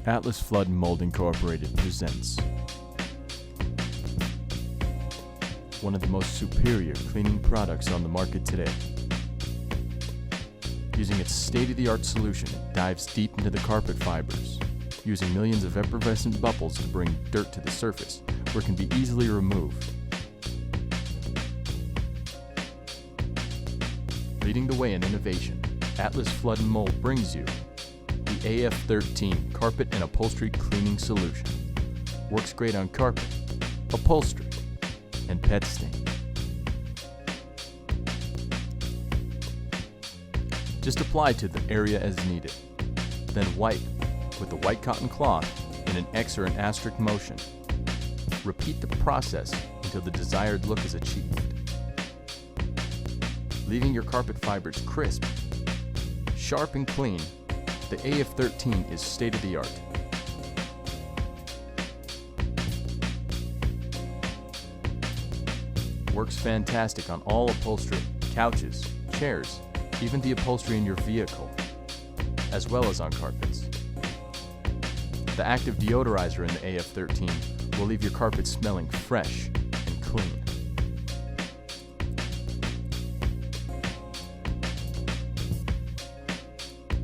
Atlas Flood and Mold Incorporated presents one of the most superior cleaning products on the market today. Using its state-of-the-art solution, it dives deep into the carpet fibers, using millions of effervescent bubbles to bring dirt to the surface, where it can be easily removed. Leading the way in innovation, Atlas Flood and Mold brings you the AF-13 Carpet and Upholstery Cleaning Solution. Works great on carpet, upholstery, and pet stain. Just apply to the area as needed, then wipe with a white cotton cloth in an X or an asterisk motion. Repeat the process until the desired look is achieved, leaving your carpet fibers crisp, sharp and clean. The AF-13 is state-of-the-art. Works fantastic on all upholstery, couches, chairs, even the upholstery in your vehicle, as well as on carpets. The active deodorizer in the AF-13 will leave your carpet smelling fresh and clean.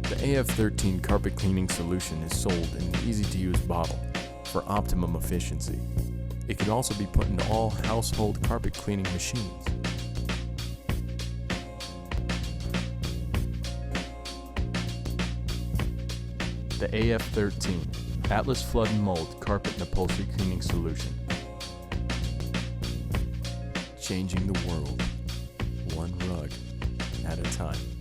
The AF-13 carpet cleaning solution is sold in an easy-to-use bottle for optimum efficiency. It can also be put into all household carpet cleaning machines. The AF-13 Atlas Flood and Mold Carpet and Upholstery Cleaning Solution. Changing the world, one rug at a time.